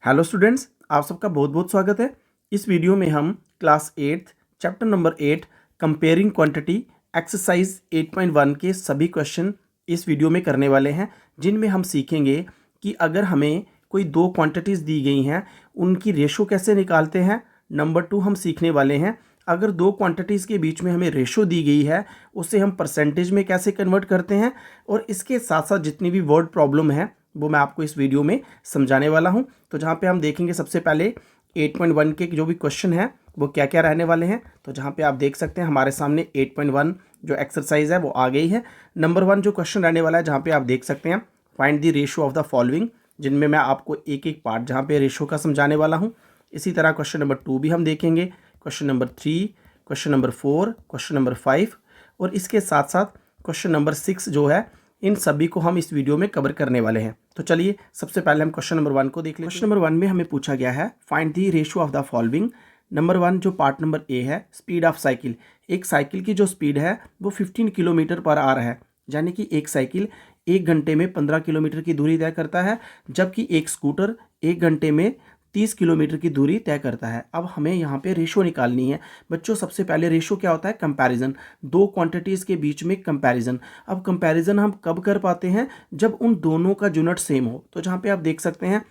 Hello students, आप सबका बहुत बहुत स्वागत है। इस वीडियो में हम class 8 chapter number 8 comparing quantity exercise 8.1 के सभी क्वेश्चन इस वीडियो में करने वाले हैं, जिनमें हम सीखेंगे कि अगर हमें कोई दो क्वांटिटीज़ दी गई हैं उनकी रेशो कैसे निकालते हैं। नंबर 2 हम सीखने वाले हैं अगर दो क्वांटिटीज़ के बीच में हमें रेशो दी गई है उसे हम परसेंटेज में कैसे कन्वर्ट करते हैं। और इसके साथ साथ जितनी भी वर्ड प्रॉब्लम है वो मैं आपको इस वीडियो में समझाने वाला हूं। तो जहां पे हम देखेंगे सबसे पहले 8.1 के जो भी क्वेश्चन है वो क्या क्या रहने वाले हैं। तो जहां पे आप देख सकते हैं हमारे सामने 8.1 जो एक्सरसाइज है वो आ गई है। नंबर 1 जो क्वेश्चन रहने वाला है जहां पे आप देख सकते हैं find the ratio of the following, जिनमें मैं आपको एक एक पार्ट जहां पे रेशियो का समझाने वाला हूं। इसी तरह क्वेश्चन नंबर 2 भी हम देखेंगे, question number 3, question number 4, question number 5 और इसके साथ साथ क्वेश्चन नंबर 6 जो है, इन सभी को हम इस वीडियो में कवर करने वाले हैं। तो चलिए सबसे पहले हम क्वेश्चन नंबर 1 को देख लेते हैं। क्वेश्चन नंबर 1 में हमें पूछा गया है find the ratio of the following. Number 1 जो पार्ट नंबर ए है, स्पीड ऑफ साइकिल। एक साइकिल की जो स्पीड है वो 15 किलोमीटर पर आवर है, यानी कि एक साइकिल 1 घंटे में 15 किलोमीटर की दूरी तय करता है, जबकि एक स्कूटर 1 घंटे में 30 किलोमीटर की दूरी तय करता है। अब हमें यहाँ पे रेशो निकालनी है। बच्चों सबसे पहले रेशो क्या होता है? कंपैरिजन, दो क्वांटिटीज़ के बीच में कंपैरिजन। अब कंपैरिजन हम कब कर पाते हैं? जब उन दोनों का यूनिट सेम हो। तो जहाँ पे आप देख सकते हैं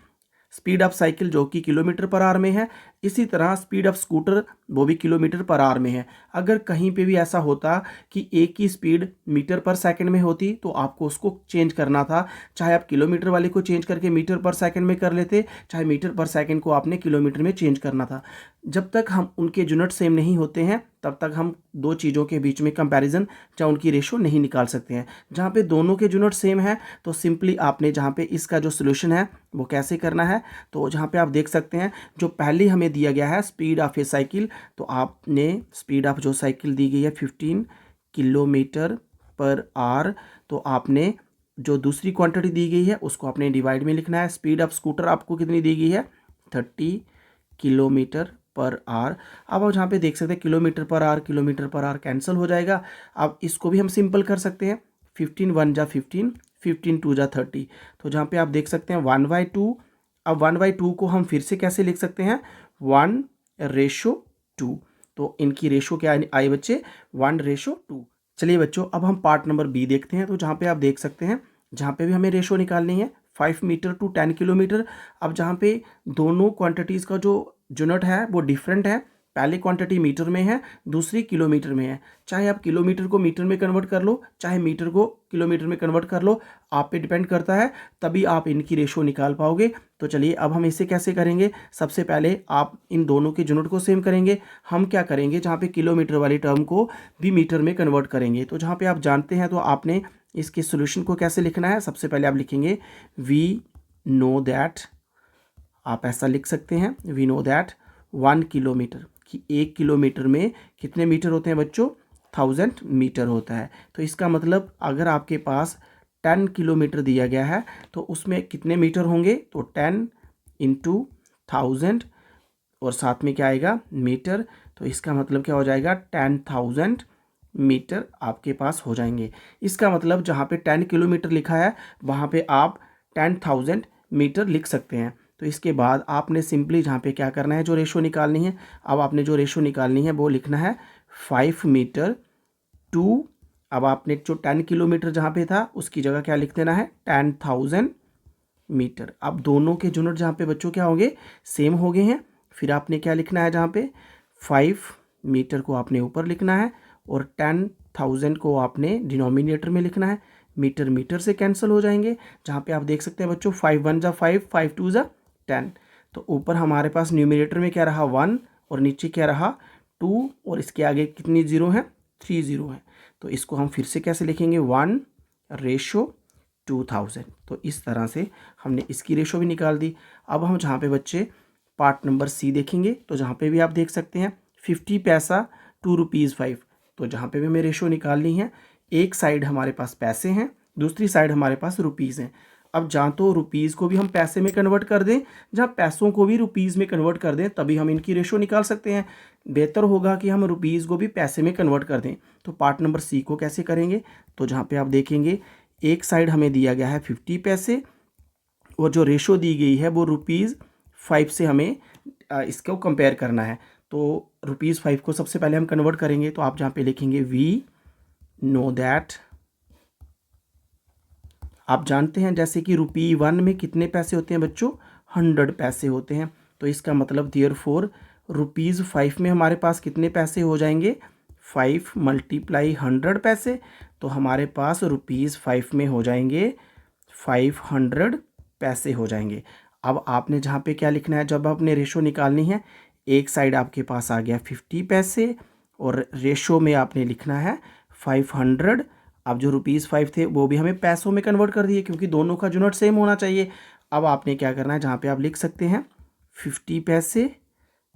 स्पीड ऑफ साइकिल जो कि किलोमीटर पर आवर में है, इसी तरह स्पीड ऑफ स्कूटर वो भी किलोमीटर पर आवर में है। अगर कहीं पे भी ऐसा होता कि एक ही स्पीड मीटर पर सेकंड में होती तो आपको उसको चेंज करना था, चाहे आप किलोमीटर वाले को चेंज करके मीटर पर सेकंड में कर लेते, चाहे मीटर पर सेकंड को आपने किलोमीटर में चेंज करना था। जब तक हम उनके यूनिट सेम नहीं होते हैं तब तक हम दो चीज़ों के बीच में कंपैरिजन या उनकी रेशो नहीं निकाल सकते हैं। जहाँ पे दोनों के यूनिट सेम है तो सिंपली आपने जहाँ पे इसका जो सोल्यूशन है वो कैसे करना है, तो जहाँ पे आप देख सकते हैं जो पहले हमें दिया गया है स्पीड ऑफ ए साइकिल, तो आपने स्पीड ऑफ जो साइकिल दी गई है 15 किलोमीटर पर आवर, तो आपने जो दूसरी क्वांटिटी दी गई है उसको आपने डिवाइड में लिखना है। स्पीड ऑफ स्कूटर आपको कितनी दी गई है? 30 किलोमीटर पर आवर। अब आप जहाँ पे देख सकते हैं किलोमीटर पर आवर कैंसिल हो जाएगा। अब इसको भी हम सिंपल कर सकते हैं, 15 1 जा 15, 15 2 जा 30। तो जहाँ पे आप देख सकते हैं 1/2। अब 1/2 को हम फिर से कैसे लिख सकते हैं? 1/2। तो इनकी रेशो क्या आई बच्चे? 1/2। चलिए बच्चों अब हम पार्ट नंबर बी देखते हैं। तो जहाँ पे आप देख सकते हैं जहाँ पे भी हमें रेशो निकालनी है 5 मीटर टू 10 किलोमीटर। अब जहाँ पे दोनों क्वांटिटीज़ का जो यूनिट है वो डिफरेंट है, पहली क्वांटिटी मीटर में है, दूसरी किलोमीटर में है। चाहे आप किलोमीटर को मीटर में कन्वर्ट कर लो, चाहे मीटर को किलोमीटर में कन्वर्ट कर लो, आप पे डिपेंड करता है, तभी आप इनकी रेशो निकाल पाओगे। तो चलिए अब हम इसे कैसे करेंगे? सबसे पहले आप इन दोनों के यूनिट को सेम करेंगे। हम क्या करेंगे, जहाँ पे किलोमीटर वाली टर्म को भी मीटर में कन्वर्ट करेंगे। तो जहाँ पे आप जानते हैं तो आपने इसके सोल्यूशन को कैसे लिखना है? सबसे पहले आप लिखेंगे वी नो दैट, आप ऐसा लिख सकते हैं वी नो दैट 1 किलोमीटर, कि 1 किलोमीटर में कितने मीटर होते हैं बच्चों? 1000 मीटर होता है। तो इसका मतलब अगर आपके पास 10 किलोमीटर दिया गया है तो उसमें कितने मीटर होंगे? तो 10 इंटू 1000 और साथ में क्या आएगा? मीटर। तो इसका मतलब क्या हो जाएगा? 10,000 मीटर आपके पास हो जाएंगे। इसका मतलब जहाँ पे 10 किलोमीटर लिखा है वहाँ पे आप 10,000 मीटर लिख सकते हैं। तो इसके बाद आपने सिंपली जहाँ पे क्या करना है, जो रेशो निकालनी है, अब आपने जो रेशो निकालनी है वो लिखना है 5 मीटर टू, अब आपने जो 10 किलोमीटर जहाँ पे था उसकी जगह क्या लिख देना है? 10,000 मीटर। अब दोनों के यूनिट जहाँ पे बच्चों क्या होंगे? सेम हो गए हैं। फिर आपने क्या लिखना है? जहाँ पे 5 मीटर को आपने ऊपर लिखना है और 10,000 को आपने डिनोमिनेटर में लिखना है। मीटर मीटर से कैंसिल हो जाएंगे। जहाँ पे आप देख सकते हैं बच्चों 5 1 जा 5, 5 2 जा 10। तो ऊपर हमारे पास न्यूमिनेटर में क्या रहा? 1 और नीचे क्या रहा? 2 और इसके आगे कितनी जीरो है? 3 जीरो है। तो इसको हम फिर से कैसे लिखेंगे? 1/2000। तो इस तरह से हमने इसकी रेशो भी निकाल दी। अब हम जहाँ पे बच्चे पार्ट नंबर सी देखेंगे तो जहाँ पे भी आप देख सकते हैं 50 पैसा 2 रुपीज़ 5। तो जहाँ पे भी हमें रेशो निकालनी है, एक साइड हमारे पास पैसे हैं, दूसरी साइड हमारे पास रुपीज़ हैं। अब जहाँ तो रुपीज़ को भी हम पैसे में कन्वर्ट कर दें, जहाँ पैसों को भी रुपीज़ में कन्वर्ट कर दें, तभी हम इनकी रेशो निकाल सकते हैं। बेहतर होगा कि हम रुपीज़ को भी पैसे में कन्वर्ट कर दें। तो पार्ट नंबर सी को कैसे करेंगे? तो जहाँ पे आप देखेंगे एक साइड हमें दिया गया है 50 पैसे और जो रेशो दी गई है वो रुपीज़ 5 से हमें इसको कंपेयर करना है। तो ₹5 को सबसे पहले हम कन्वर्ट करेंगे, तो आप जहाँ पे लिखेंगे वी नो दैट, आप जानते हैं जैसे कि ₹1 में कितने पैसे होते हैं बच्चों, 100 पैसे होते हैं। तो इसका मतलब देयरफॉर ₹5 में हमारे पास कितने पैसे हो जाएंगे, 5 × 100 पैसे, तो हमारे पास ₹5 में हो जाएंगे 500 पैसे हो जाएंगे। अब आपने जहाँ पे क्या लिखना है, जब आपने रेशो निकालनी है, एक साइड आपके पास आ गया 50 पैसे और रेशो में आपने लिखना है 500। अब जो ₹5 थे वो भी हमें पैसों में कन्वर्ट कर दिए क्योंकि दोनों का यूनिट सेम होना चाहिए। अब आपने क्या करना है, जहाँ पे आप लिख सकते हैं 50 पैसे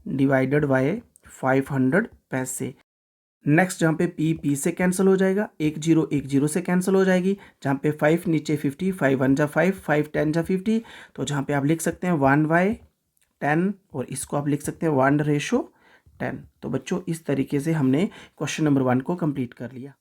डिवाइडेड बाय 500 पैसे। नेक्स्ट जहाँ पे पी से कैंसिल हो जाएगा, 1 0 से कैंसिल हो जाएगी, जहाँ पे 5 नीचे 50, 5 1 जा 5, 5 10 जा 50, तो जहाँ पे आप लिख सकते हैं 1/10 और इसको आप लिख सकते हैं 1:10। तो बच्चों इस तरीके से हमने क्वेश्चन नंबर 1 को कंप्लीट कर लिया।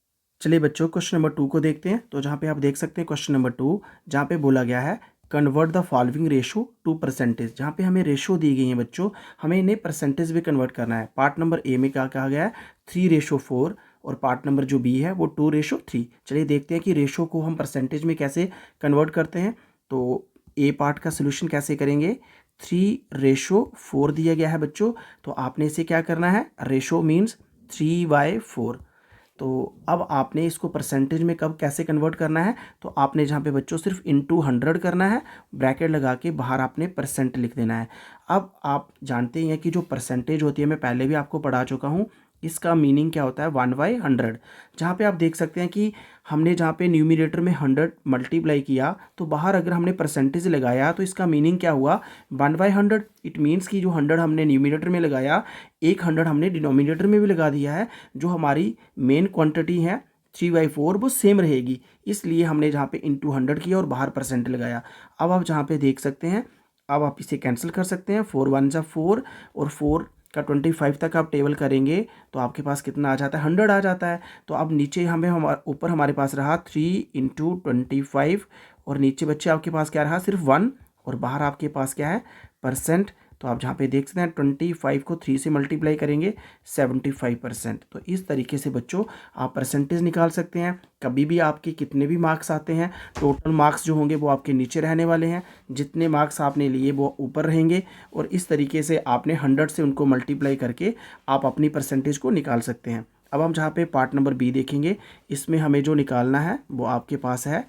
चलिए बच्चों क्वेश्चन नंबर 2 को देखते हैं। तो जहाँ पे आप देख सकते हैं क्वेश्चन नंबर 2, जहाँ पे बोला गया है convert the following ratio two percentage. जहाँ पे हमें रेशो दी गई है बच्चों, हमें इन्हें परसेंटेज में कन्वर्ट करना है। पार्ट नंबर ए में क्या कहा गया है, 3:4 और पार्ट नंबर जो बी है वो 2:3। चलिए देखते हैं कि रेशो को हम परसेंटेज में कैसे कन्वर्ट करते हैं। तो ए पार्ट का सोल्यूशन कैसे करेंगे, 3:4 दिया गया है बच्चों, तो आपने इसे क्या करना है, रेशो मीन्स 3/4। तो अब आपने इसको परसेंटेज में कब कैसे कन्वर्ट करना है, तो आपने जहाँ पे बच्चों सिर्फ इनटू 100 करना है, ब्रैकेट लगा के बाहर आपने परसेंट लिख देना है। अब आप जानते हैं कि जो परसेंटेज होती है, मैं पहले भी आपको पढ़ा चुका हूँ, इसका मीनिंग क्या होता है 1/100। जहाँ पे आप देख सकते हैं कि हमने जहाँ पे न्यूमिनेटर में 100 मल्टीप्लाई किया, तो बाहर अगर हमने परसेंटेज लगाया तो इसका मीनिंग क्या हुआ, 1/100। इट मीन्स कि जो 100 हमने न्यूमिनेटर में लगाया, एक 100 हमने डिनोमिनेटर में भी लगा दिया है। जो हमारी मेन क्वांटिटी है 3/4 वो सेम रहेगी, इसलिए हमने जहाँ पे इंटू 100 किया और बाहर परसेंट लगाया। अब आप जहाँ पे देख सकते हैं, अब आप इसे कैंसिल कर सकते हैं, 4 1 जा 4 और 4 का 25 तक आप टेबल करेंगे तो आपके पास कितना आ जाता है, 100 आ जाता है। तो अब नीचे हमें ऊपर हमारे पास रहा 3 × 25 और नीचे बच्चे आपके पास क्या रहा, सिर्फ 1 और बाहर आपके पास क्या है, परसेंट। तो आप जहाँ पे देख सकते हैं 25 को 3 से मल्टीप्लाई करेंगे 75%। तो इस तरीके से बच्चों आप परसेंटेज निकाल सकते हैं। कभी भी आपके कितने भी मार्क्स आते हैं, टोटल मार्क्स जो होंगे वो आपके नीचे रहने वाले हैं, जितने मार्क्स आपने लिए वो ऊपर रहेंगे। और इस तरीके से आपने 100 से उनको मल्टीप्लाई करके आप अपनी परसेंटेज को निकाल सकते हैं। अब हम जहाँ पे पार्ट नंबर बी देखेंगे, इसमें हमें जो निकालना है वो आपके पास है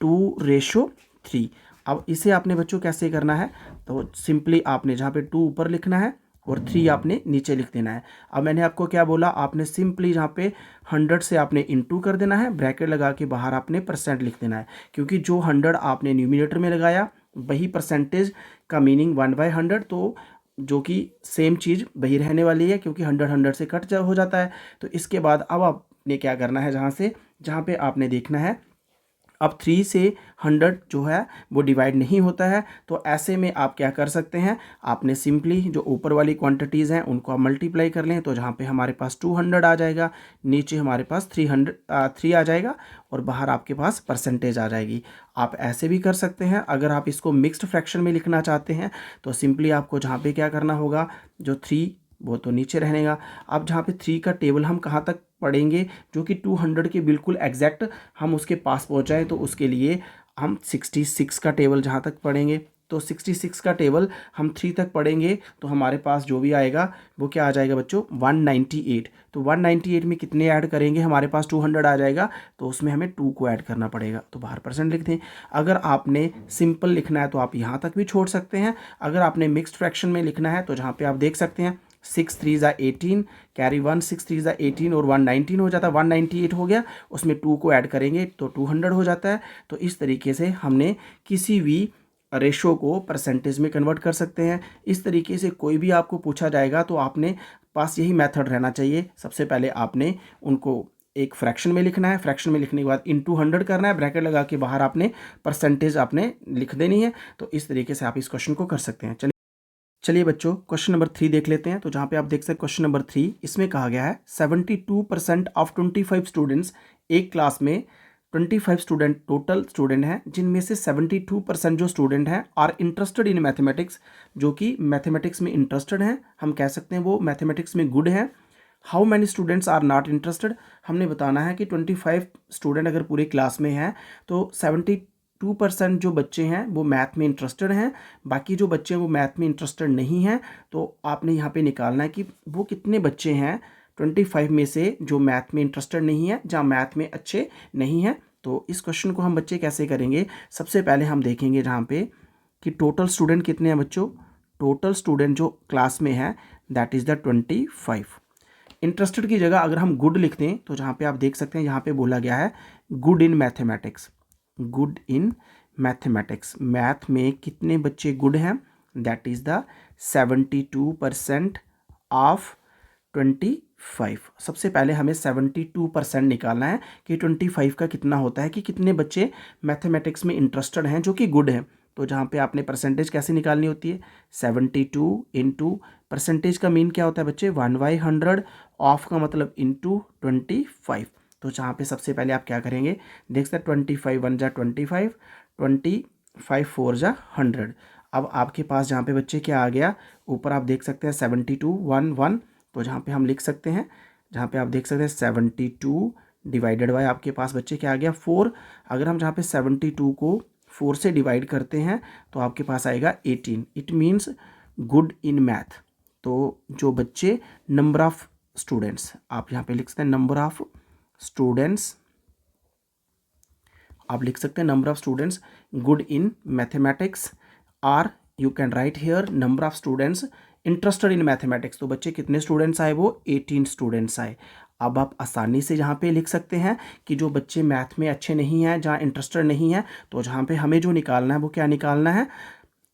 2:3। अब इसे आपने बच्चों कैसे करना है, तो सिंपली आपने जहाँ पे 2 ऊपर लिखना है और 3 आपने नीचे लिख देना है। अब मैंने आपको क्या बोला, आपने सिंपली जहाँ पे 100 से आपने इनटू कर देना है, ब्रैकेट लगा के बाहर आपने परसेंट लिख देना है, क्योंकि जो 100 आपने न्यूमिनेटर में लगाया वही परसेंटेज का मीनिंग 1/100, तो जो कि सेम चीज़ वही रहने वाली है, क्योंकि 100 से कट हो जाता है। तो इसके बाद अब आपने क्या करना है, जहाँ पे आपने देखना है, अब 3 से 100 जो है वो डिवाइड नहीं होता है। तो ऐसे में आप क्या कर सकते हैं, आपने सिंपली जो ऊपर वाली क्वांटिटीज़ हैं उनको आप मल्टीप्लाई कर लें, तो जहाँ पे हमारे पास 200 आ जाएगा, नीचे हमारे पास 3 आ जाएगा और बाहर आपके पास परसेंटेज आ जाएगी। आप ऐसे भी कर सकते हैं। अगर आप इसको मिक्स्ड फ्रैक्शन में लिखना चाहते हैं तो सिंपली आपको जहाँ पे क्या करना होगा, जो 3 वो तो नीचे रहेगा। अब जहाँ पे 3 का टेबल हम कहाँ तक पढ़ेंगे, जो कि 200 के बिल्कुल एग्जैक्ट हम उसके पास पहुँचाएँ, तो उसके लिए हम 66 का टेबल जहाँ तक पढ़ेंगे, तो 66 का टेबल हम 3 तक पढ़ेंगे, तो हमारे पास जो भी आएगा वो क्या आ जाएगा बच्चों, 198। तो 198 में कितने ऐड करेंगे, हमारे पास 200 आ जाएगा, तो उसमें हमें 2 को ऐड करना पड़ेगा, तो बाहर परसेंट लिख दें। अगर आपने सिंपल लिखना है तो आप यहाँ तक भी छोड़ सकते हैं। अगर आपने मिक्स्ड फ्रैक्शन में लिखना है तो जहाँ पे आप देख सकते हैं 6 3 जा 18, कैरी 1, 6 3 जा 18 और 119 हो जाता है, 198 हो गया, उसमें 2 को ऐड करेंगे तो 200 हो जाता है। तो इस तरीके से हमने किसी भी रेशो को परसेंटेज में कन्वर्ट कर सकते हैं। इस तरीके से कोई भी आपको पूछा जाएगा तो आपने पास यही मेथड रहना चाहिए। सबसे पहले आपने उनको एक फ्रैक्शन में लिखना है, फ्रैक्शन में लिखने के बाद इनटू 100 करना है, ब्रैकेट लगा के बाहर आपने परसेंटेज आपने लिख देनी है। तो इस तरीके से आप इस क्वेश्चन को कर सकते हैं। चलिए बच्चों क्वेश्चन नंबर 3 देख लेते हैं। तो जहाँ पे आप देख सकते हैं क्वेश्चन नंबर 3, इसमें कहा गया है 72% ऑफ 25 स्टूडेंट्स एक क्लास में 25 स्टूडेंट टोटल स्टूडेंट हैं, जिनमें से 72% जो स्टूडेंट हैं आर इंटरेस्टेड इन मैथमेटिक्स, जो कि मैथमेटिक्स में इंटरेस्टेड हैं, हम कह सकते हैं वो मैथमेटिक्स में गुड हैं। How many students are not interested, हमने बताना है कि 25 स्टूडेंट अगर पूरे क्लास में हैं तो 72% जो बच्चे हैं वो मैथ में इंटरेस्टेड हैं, बाकी जो बच्चे हैं वो मैथ में इंटरेस्टेड नहीं हैं। तो आपने यहाँ पे निकालना है कि वो कितने बच्चे हैं 25 में से जो मैथ में इंटरेस्टेड नहीं है, जहाँ मैथ में अच्छे नहीं हैं। तो इस क्वेश्चन को हम बच्चे कैसे करेंगे, सबसे पहले हम देखेंगे जहाँ पे कि टोटल स्टूडेंट कितने हैं बच्चों, टोटल स्टूडेंट जो क्लास में है दैट इज़ द 25। इंटरेस्टेड की जगह अगर हम गुड लिखते हैं तो जहाँ पे आप देख सकते हैं यहाँ पे बोला गया है good in mathematics, good in mathematics, math में कितने बच्चे गुड हैं, दैट इज़ द 72% ऑफ 25। सबसे पहले हमें 72% निकालना है कि 25 का कितना होता है, कि कितने बच्चे मैथमेटिक्स में इंटरेस्टेड हैं जो कि गुड हैं। तो जहाँ पे आपने परसेंटेज कैसे निकालनी होती है, 72 इंटू परसेंटेज का मीन क्या होता है बच्चे 1/100, ऑफ का मतलब इंटू 25। तो जहाँ पे सबसे पहले आप क्या करेंगे, देख सकते 25 1 जा 25, 25 4 जा 100। अब आपके पास जहाँ पे बच्चे क्या आ गया, ऊपर आप देख सकते हैं 72 1 1, तो जहाँ पे हम लिख सकते हैं, जहाँ पे आप देख सकते हैं 72 डिवाइडेड बाय आपके पास बच्चे क्या आ गया 4। अगर हम जहाँ पे 72 को 4 से डिवाइड करते हैं तो आपके पास आएगा 18। It means good in math. तो जो बच्चे नंबर ऑफ स्टूडेंट्स, आप यहाँ पे लिख सकते हैं नंबर ऑफ स्टूडेंट्स, आप लिख सकते हैं number of students good in mathematics, or you can write here number of students interested in mathematics. तो बच्चे कितने स्टूडेंट्स आए, वो 18 स्टूडेंट्स आए। अब आप आसानी से यहाँ पे लिख सकते हैं कि जो बच्चे मैथ में अच्छे नहीं हैं, जहाँ इंटरेस्टेड नहीं है, तो जहाँ पे हमें जो निकालना है वो क्या निकालना है,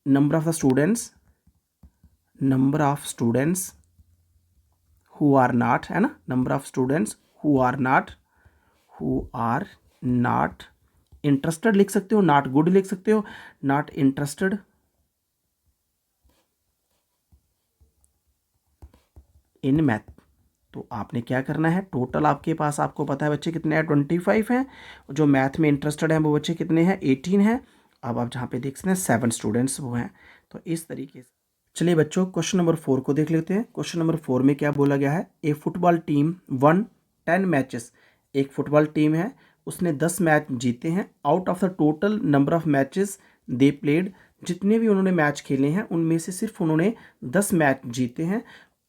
number of the students, number of students who are not, है ना, number of students who are not interested लिख सकते हो, नॉट गुड लिख सकते हो, नॉट इंटरेस्टेड इन मैथ। तो आपने क्या करना है, टोटल आपके पास आपको पता है बच्चे कितने हैं 25 हैं, जो मैथ में इंटरेस्टेड हैं वो बच्चे कितने हैं 18 हैं। अब आप जहाँ पे देख सकते हैं 7 स्टूडेंट्स वो हैं। तो इस तरीके से चलिए बच्चों क्वेश्चन नंबर 4 को देख लेते हैं। क्वेश्चन नंबर 4 में क्या बोला गया है, ए फुटबॉल टीम वन 10 मैचेस, एक फुटबॉल टीम है उसने 10 मैच जीते हैं, out of the total number of matches they played, जितने भी उन्होंने मैच खेले हैं उनमें से सिर्फ उन्होंने 10 मैच जीते हैं।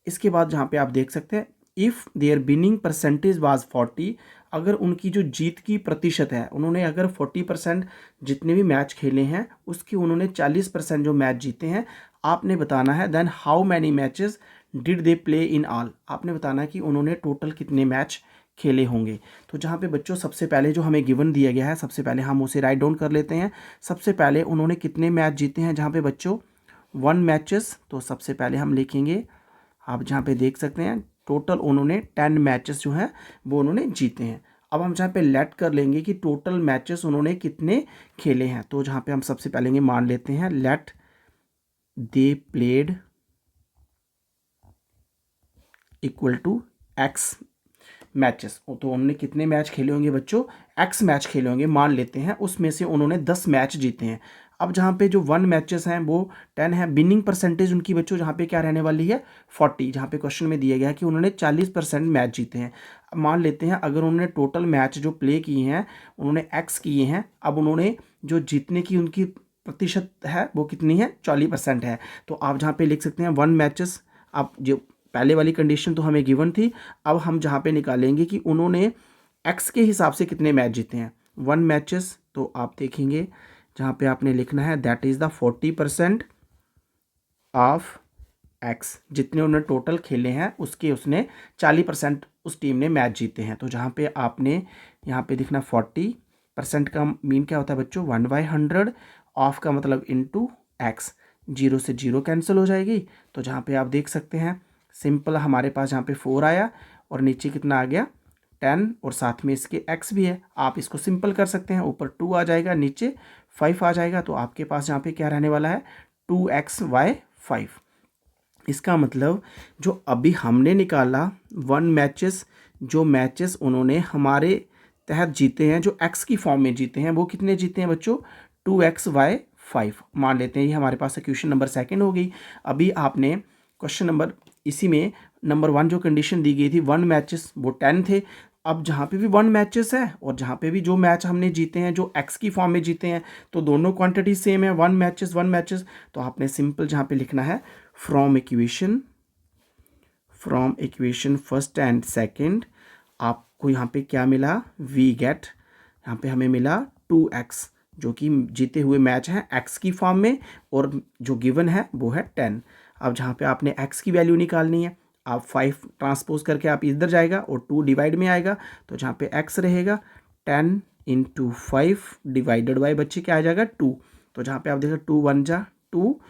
इसके बाद जहाँ पे आप देख सकते हैं if there winning percentage was 40, अगर उनकी जो जीत की प्रतिशत है, उन्होंने अगर 40% जितने भी मैच खेले हैं उसके उन्होंने 40% जो मैच जीते हैं, आपने बताना है then how many matches did they play in all, आपने बताना है कि उन्होंने टोटल कितने मैच खेले होंगे। तो जहाँ पे बच्चों सबसे पहले जो हमें गिवन दिया गया है, सबसे पहले हम उसे राइट डाउन कर लेते हैं। सबसे पहले उन्होंने कितने मैच जीते हैं, जहाँ पे बच्चों 1 मैचेस, तो सबसे पहले हम लिखेंगे, आप जहाँ पे देख सकते हैं टोटल उन्होंने 10 मैचेस जो हैं वो उन्होंने जीते हैं। अब हम जहाँ पे लेट कर लेंगे कि टोटल मैचेस उन्होंने कितने खेले हैं, तो जहाँ पे हम सबसे पहले मान लेते हैं let they played equal to x matches, तो उन्होंने कितने मैच खेले होंगे बच्चों, एक्स मैच खेले होंगे मान लेते हैं, उसमें से उन्होंने 10 मैच जीते हैं। अब जहाँ पे जो 1 मैचेस हैं वो 10 है, विनिंग परसेंटेज उनकी बच्चों जहाँ पे क्या रहने वाली है 40, जहाँ पे क्वेश्चन में दिया गया है कि उन्होंने 40% मैच जीते हैं। अब मान लेते हैं अगर उन्होंने टोटल मैच जो प्ले किए हैं उन्होंने एक्स किए हैं, अब उन्होंने जो जीतने की उनकी प्रतिशत है वो कितनी है 40% है। तो आप जहाँ पे लिख सकते हैं 1 मैचेस, आप जो पहले वाली कंडीशन तो हमें गिवन थी, अब हम जहाँ पे निकालेंगे कि उन्होंने एक्स के हिसाब से कितने मैच जीते हैं 1 मैचेस, तो आप देखेंगे जहाँ पे आपने लिखना है that is the 40% of x, जितने उन्होंने टोटल खेले हैं उसके उसने 40% उस टीम ने मैच जीते हैं। तो जहाँ पे आपने यहाँ पे लिखना 40% का मीन क्या होता है बच्चों 1/100, ऑफ का मतलब इंटू एक्स, 0 से 0 कैंसिल हो जाएगी। तो जहाँ पे आप देख सकते हैं सिंपल हमारे पास जहाँ पे 4 आया और नीचे कितना आ गया 10 और साथ में इसके x भी है, आप इसको सिंपल कर सकते हैं, ऊपर 2 आ जाएगा नीचे 5 आ जाएगा, तो आपके पास यहाँ पे क्या रहने वाला है 2x/5। इसका मतलब जो अभी हमने निकाला 1 मैचेस, जो मैचेस उन्होंने हमारे तहत जीते हैं, जो x की फॉर्म में जीते हैं, वो कितने जीते हैं बच्चों, 2xy5 मान लेते हैं। ये हमारे पास क्वेश्चन नंबर 2 हो गई। अभी आपने क्वेश्चन नंबर, इसी में नंबर 1 जो कंडीशन दी गई थी 1 मैचेस, वो 10 थे। अब जहाँ पे भी 1 मैचेस है और जहाँ पे भी जो मैच हमने जीते हैं जो x की फॉर्म में जीते हैं, तो दोनों क्वांटिटी सेम है, 1 मैचेस। तो आपने सिंपल जहाँ पे लिखना है from equation first and second, आपको यहाँ पे क्या मिला, वी गेट, यहाँ पे हमें मिला 2x, जो कि जीते हुए मैच हैं x की फॉर्म में, और जो गिवन है वो है 10। अब जहाँ पे आपने x की वैल्यू निकालनी है, आप 5 ट्रांसपोज करके आप इधर जाएगा और 2 डिवाइड में आएगा, तो जहाँ पे x रहेगा 10 × 5 डिवाइडेड बाई बच्चे क्या आ जाएगा 2। तो जहाँ पे आप देखो 2 1 जा 2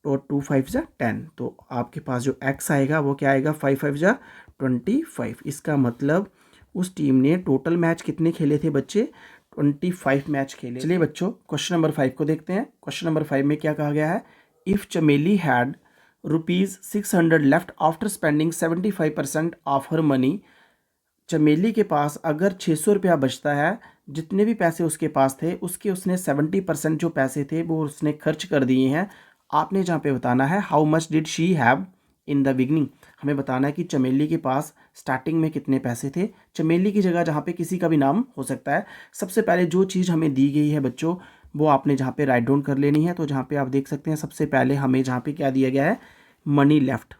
और 2 5 जा 10, तो आपके पास जो x आएगा वो क्या आएगा, 5 5 जा 25। इसका मतलब उस टीम ने टोटल मैच कितने खेले थे बच्चे, 25 मैच खेले। चलिए बच्चों क्वेश्चन नंबर 5 को देखते हैं। क्वेश्चन नंबर 5 में क्या कहा गया है, इफ़ चमेली had ₹600 left after spending 75% of her money. चमेली के पास अगर 600 रुपया बचता है, जितने भी पैसे उसके पास थे उसके उसने 70% जो पैसे थे वो उसने खर्च कर दिए हैं। आपने जहाँ पे बताना है how much did she have in the beginning, हमें बताना है कि चमेली के पास स्टार्टिंग में कितने पैसे थे। चमेली की जगह जहाँ पे किसी का भी नाम हो सकता है। सबसे पहले जो चीज़ हमें दी गई है बच्चों, वो आपने जहाँ पे राइट डाउन कर लेनी है। तो जहाँ पे आप देख सकते हैं सबसे पहले हमें जहाँ पे क्या दिया गया है, मनी लेफ्ट।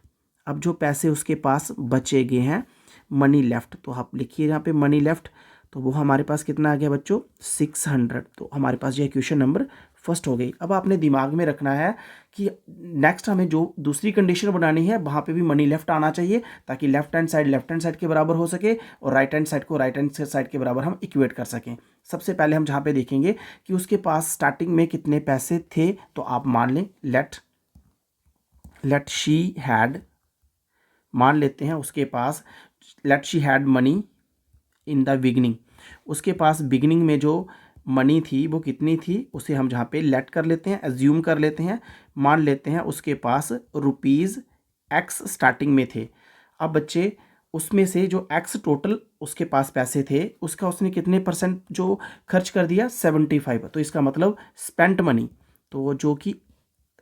अब जो पैसे उसके पास बचे गए हैं, मनी लेफ्ट, तो आप लिखिए यहाँ पे मनी लेफ्ट, तो वो हमारे पास कितना आ गया बच्चों, 600। तो हमारे पास ये क्वेश्चन नंबर फर्स्ट हो गई। अब आपने दिमाग में रखना है कि नेक्स्ट हमें जो दूसरी कंडीशन बनानी है वहाँ पे भी मनी लेफ्ट आना चाहिए, ताकि लेफ्ट हैंड साइड के बराबर हो सके और राइट हैंड साइड को राइट हैंड साइड के बराबर हम इक्वेट कर सकें। सबसे पहले हम जहाँ पे देखेंगे कि उसके पास स्टार्टिंग में कितने पैसे थे, तो आप मान लें लेट शी हैड, मान लेते हैं उसके पास, let she had money in the beginning, उसके पास बिगनिंग में जो मनी थी वो कितनी थी, उसे हम जहाँ पे लेट कर लेते हैं, एज्यूम कर लेते हैं, मान लेते हैं उसके पास ₹X स्टार्टिंग में थे। अब बच्चे उसमें से जो x टोटल उसके पास पैसे थे उसका उसने कितने परसेंट जो खर्च कर दिया, 75। तो इसका मतलब स्पेंट मनी, तो जो कि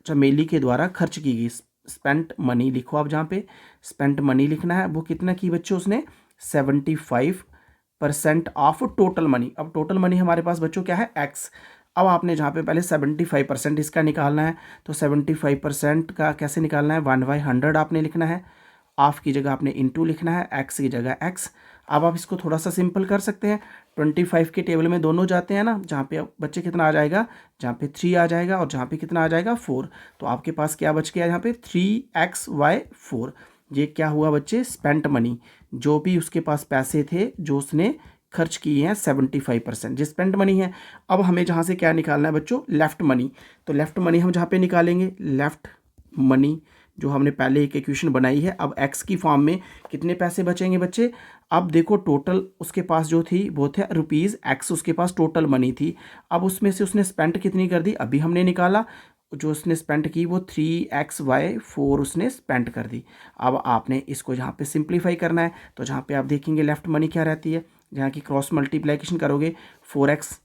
चमेली के द्वारा खर्च की गई, स्पेंट मनी लिखो आप, जहाँ पे स्पेंट मनी लिखना है, वो कितना की बच्चों उसने 75% ऑफ टोटल मनी। अब टोटल मनी हमारे पास बच्चों क्या है, x। अब आपने जहाँ पे पहले 75% इसका निकालना है, तो 75% का कैसे निकालना है, 1/100 आपने लिखना है, ऑफ की जगह आपने इनटू लिखना है, x की जगह x। अब आप इसको थोड़ा सा सिंपल कर सकते हैं, 25 के टेबल में दोनों जाते हैं ना, जहाँ पे बच्चे कितना आ जाएगा, जहाँ पे 3 आ जाएगा और जहाँ पे कितना आ जाएगा 4। तो आपके पास क्या बच गया यहाँ पे 3xy4। ये क्या हुआ बच्चे, स्पेंट मनी, जो भी उसके पास पैसे थे जो उसने खर्च किए हैं 75% जो स्पेंट मनी है। अब हमें जहाँ से क्या निकालना है बच्चों, लेफ्ट मनी। तो लेफ्ट मनी हम जहाँ पे निकालेंगे, लेफ्ट मनी जो हमने पहले एक इक्वेशन बनाई है, अब x की फॉर्म में कितने पैसे बचेंगे बच्चे। अब देखो टोटल उसके पास जो थी वो थे ₹X, उसके पास टोटल मनी थी। अब उसमें से उसने स्पेंट कितनी कर दी, अभी हमने निकाला, जो उसने स्पेंट की वो 3xy4 उसने स्पेंट कर दी। अब आपने इसको जहाँ पे सिंप्लीफाई करना है, तो जहाँ पे आप देखेंगे लेफ्ट मनी क्या रहती है, जहाँ की क्रॉस मल्टीप्लिकेशन करोगे 4x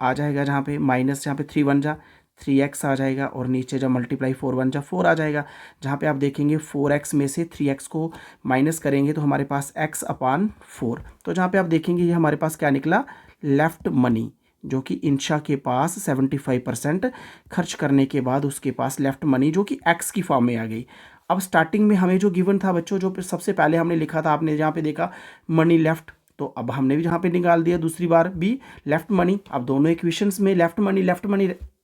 आ जाएगा, जहाँ पे माइनस, जहाँ पे 3 1 जा 3x आ जाएगा, और नीचे जब मल्टीप्लाई 4 1 जा 4 आ जाएगा। जहाँ पे आप देखेंगे 4x में से 3x को माइनस करेंगे तो हमारे पास x/4। तो जहाँ पे आप देखेंगे ये हमारे पास क्या निकला, लेफ्ट मनी, जो कि इंशा के पास 75% खर्च करने के बाद उसके पास लेफ्ट मनी जो कि x की फॉर्म में आ गई। अब स्टार्टिंग में हमें जो गिवन था बच्चों, जो सबसे पहले हमने लिखा था, आपने जहाँ पे देखा मनी लेफ्ट, तो अब हमने भी जहाँ पे निकाल दिया दूसरी बार भी लेफ्ट मनी। अब दोनों इक्वेशंस में लेफ्ट मनी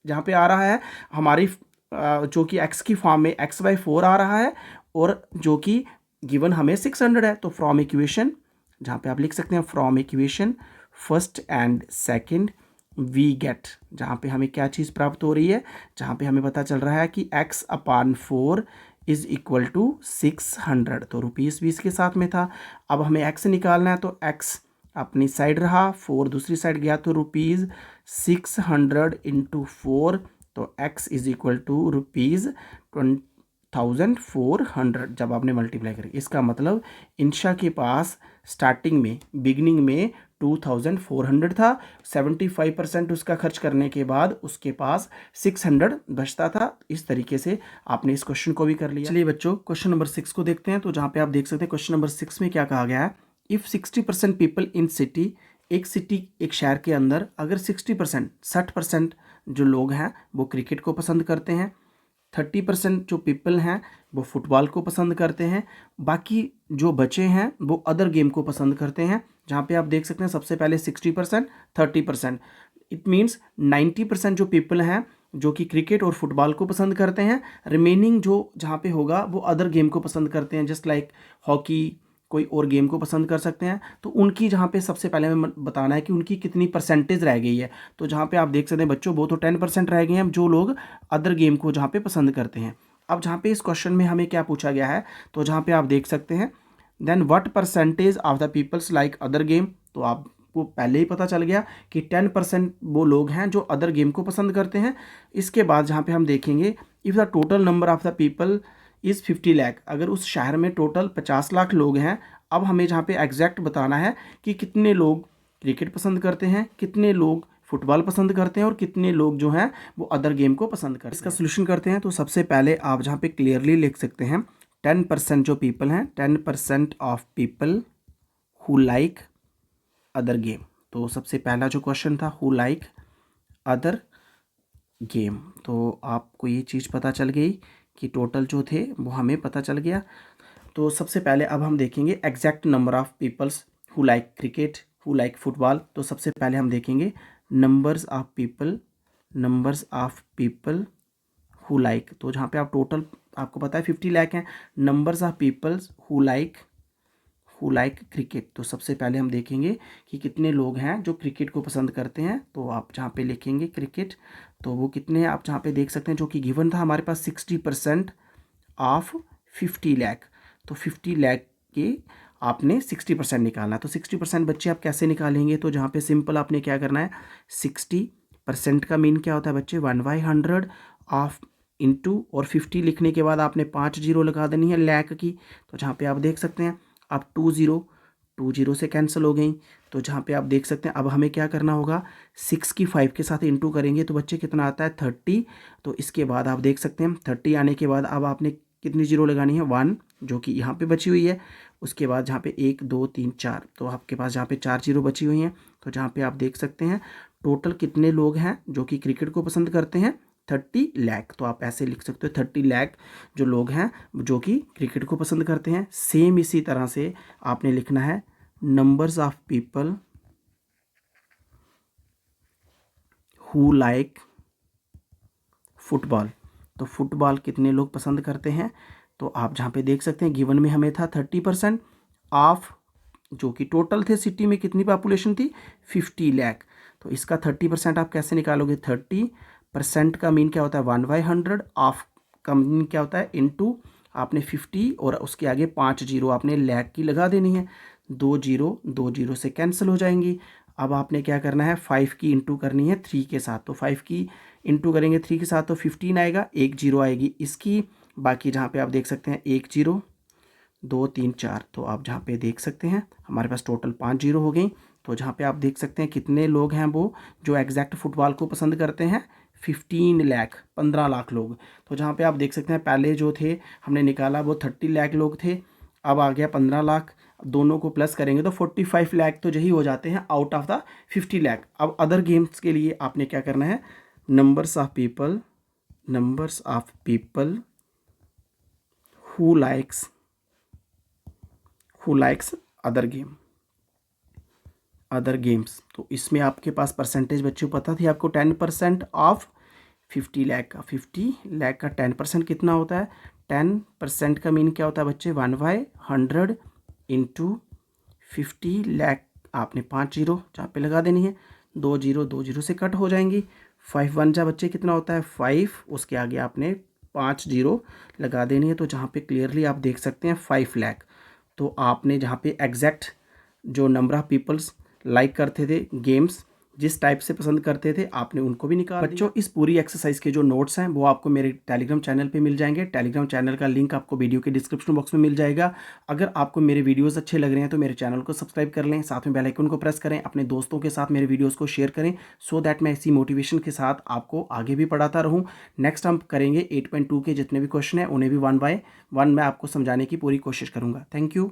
जहाँ पे आ रहा है हमारी जो कि x की फॉर्म में x/4 आ रहा है, और जो कि गिवन हमें 600 है। तो फ्रॉम इक्वेशन, जहाँ पे आप लिख सकते हैं from equation first and second we get, जहाँ पे हमें क्या चीज़ प्राप्त हो रही है, जहाँ पे हमें पता चल रहा है कि x/4 इज इक्वल टू 600। तो ₹20 के साथ में था। अब हमें x निकालना है, तो x अपनी साइड रहा, 4 दूसरी साइड गया, तो ₹600 × 4, तो x इज इक्वल टू ₹2400 जब आपने मल्टीप्लाई करें। इसका मतलब इंशा के पास स्टार्टिंग में बिगनिंग में 2400 था। 75% उसका खर्च करने के बाद उसके पास 600 बचता था। इस तरीके से आपने इस क्वेश्चन को भी कर लिया। चलिए बच्चों क्वेश्चन नंबर 6 को देखते हैं। तो जहाँ पे आप देख सकते हैं क्वेश्चन नंबर 6 में क्या कहा गया है, इफ़ 60% पीपल इन सिटी, एक शहर के अंदर अगर 60% जो लोग हैं वो क्रिकेट को पसंद करते हैं, 30% जो पीपल हैं वो फुटबॉल को पसंद करते हैं, बाकी जो बचे हैं वो अदर गेम को पसंद करते हैं। जहाँ पे आप देख सकते हैं सबसे पहले 60%, 30%, इट मीन्स 90% जो पीपल हैं जो कि क्रिकेट और फुटबॉल को पसंद करते हैं, रिमेनिंग जो जहाँ पे होगा वो अदर गेम को पसंद करते हैं, जस्ट लाइक हॉकी, कोई और गेम को पसंद कर सकते हैं। तो उनकी जहाँ पे सबसे पहले हमें बताना है कि उनकी कितनी परसेंटेज रह गई है। तो जहाँ पे आप देख सकते हैं बच्चों वो तो 10% रह गए हैं जो लोग अदर गेम को जहाँ पे पसंद करते हैं। अब जहाँ पे इस क्वेश्चन में हमें क्या पूछा गया है, तो जहाँ पे आप देख सकते हैं then what percentage of the peoples like other game, तो आपको पहले ही पता चल गया कि 10% वो लोग हैं जो अदर गेम को पसंद करते हैं। इसके बाद जहाँ पे हम देखेंगे if the total number of the people is 50 lakh, अगर उस शहर में टोटल 50 लाख लोग हैं। अब हमें जहाँ पे एग्जैक्ट बताना है कि कितने लोग क्रिकेट पसंद करते हैं, कितने लोग फुटबॉल पसंद करते हैं और कितने लोग जो हैं वो अदर गेम को पसंद करते हैं। इसका सोल्यूशन करते हैं। तो सबसे पहले आप जहाँ पे क्लियरली लिख सकते हैं 10% जो पीपल हैं, 10% of people who like other game. तो सबसे पहला जो क्वेश्चन था हु लाइक अदर गेम, तो आपको ये चीज़ पता चल गई कि टोटल जो थे वो हमें पता चल गया। तो सबसे पहले अब हम देखेंगे exact number of peoples who like cricket, who like football. तो सबसे पहले हम देखेंगे numbers of people who like. तो जहाँ पे आप टोटल आपको पता है 50 लाख हैं, numbers of peoples who like cricket. तो सबसे पहले हम देखेंगे कि कितने लोग हैं जो क्रिकेट को पसंद करते हैं। तो आप जहाँ पे लिखेंगे क्रिकेट, तो वो कितने हैं आप जहाँ पे देख सकते हैं, जो कि गिवन था हमारे पास 60% ऑफ 50 लाख। तो 50 लाख के आपने 60% निकालना। तो 60% बच्चे आप कैसे निकालेंगे, तो जहाँ पे सिंपल आपने क्या करना है, 60% का मीन क्या होता है बच्चे 1/100 ऑफ इंटू, और 50 लिखने के बाद आपने 5 जीरो लगा देनी है लाख की। तो जहाँ पे आप देख सकते हैं अब 2 जीरो से कैंसिल हो गई। तो जहाँ पे आप देख सकते हैं अब हमें क्या करना होगा, 6 की 5 के साथ इंटू करेंगे तो बच्चे कितना आता है 30। तो इसके बाद आप देख सकते हैं 30 आने के बाद अब आपने कितनी जीरो लगानी है 1, जो कि यहाँ पे बची हुई है। उसके बाद जहाँ पे 1 2 3 4, तो आपके पास जहाँ पे 4 जीरो बची हुई हैं। तो जहाँ पे आप देख सकते हैं टोटल कितने लोग हैं जो कि क्रिकेट को पसंद करते हैं, 30 लाख। तो आप ऐसे लिख सकते हो 30 लाख जो लोग हैं जो कि क्रिकेट को पसंद करते हैं। सेम इसी तरह से आपने लिखना है numbers of people who like football. तो फुटबॉल कितने लोग पसंद करते हैं, तो आप जहाँ पे देख सकते हैं गिवन में हमें था 30% ऑफ, जो कि टोटल थे सिटी में कितनी पॉपुलेशन थी 50 लाख। तो इसका 30% आप कैसे निकालोगे, 30% का मीन क्या होता है 1/100 ऑफ का मीन क्या होता है इनटू आपने 50 और उसके आगे 5 जीरो आपने लाख की लगा देनी है। 2 जीरो से कैंसिल हो जाएंगी। अब आपने क्या करना है 5 की इंटू करनी है 3 के साथ। तो 5 की इंटू करेंगे 3 के साथ तो 15 आएगा, 1 जीरो आएगी इसकी। बाकी जहाँ पे आप देख सकते हैं 1 जीरो 2 3 4, तो आप जहाँ पे देख सकते हैं हमारे पास टोटल 5 जीरो हो गई। तो जहाँ पे आप देख सकते हैं कितने लोग हैं वो जो एग्जैक्ट फुटबॉल को पसंद करते हैं, 15 लाख, 15 लाख लोग। तो जहाँ पे आप देख सकते हैं पहले जो थे हमने निकाला वो 30 लाख लोग थे, अब आ गया 15 लाख, दोनों को प्लस करेंगे तो 45 लाख तो यही हो जाते हैं आउट ऑफ द 50 लाख। अब अदर गेम्स के लिए आपने क्या करना है, numbers of people who likes other games. तो इसमें आपके पास परसेंटेज बच्चों पता थी आपको 10% ऑफ 50 लाख का, 50 लाख का 10% कितना होता है, 10% का मीन क्या होता है बच्चे 1/100 इंटू 50 लाख। आपने 5 जीरो जहाँ पे लगा देनी है, 2 जीरो से कट हो जाएंगी। 5 1 जा बच्चे कितना होता है 5, उसके आगे आपने 5 जीरो लगा देनी है। तो जहाँ पे क्लियरली आप देख सकते हैं 5 लाख। तो आपने जहाँ पे एग्जैक्ट जो नंबर ऑफ पीपल्स लाइक करते थे गेम्स जिस टाइप से पसंद करते थे आपने उनको भी निकाल बच्चों इस पूरी एक्सरसाइज के जो नोट्स हैं वो आपको मेरे टेलीग्राम चैनल पे मिल जाएंगे। टेलीग्राम चैनल का लिंक आपको वीडियो के डिस्क्रिप्शन बॉक्स में मिल जाएगा। अगर आपको मेरे वीडियोस अच्छे लग रहे हैं तो मेरे चैनल को सब्सक्राइब कर लें, साथ में बेल आइकन को प्रेस करें, अपने दोस्तों के साथ मेरे वीडियोज़ को शेयर करें, सो दैट मैं इसी मोटिवेशन के साथ आपको आगे भी पढ़ाता रहूँ। नेक्स्ट हम करेंगे 8.2 के जितने भी क्वेश्चन हैं उन्हें भी 1 बाय 1 मैं आपको समझाने की पूरी कोशिश करूँगा। Thank you.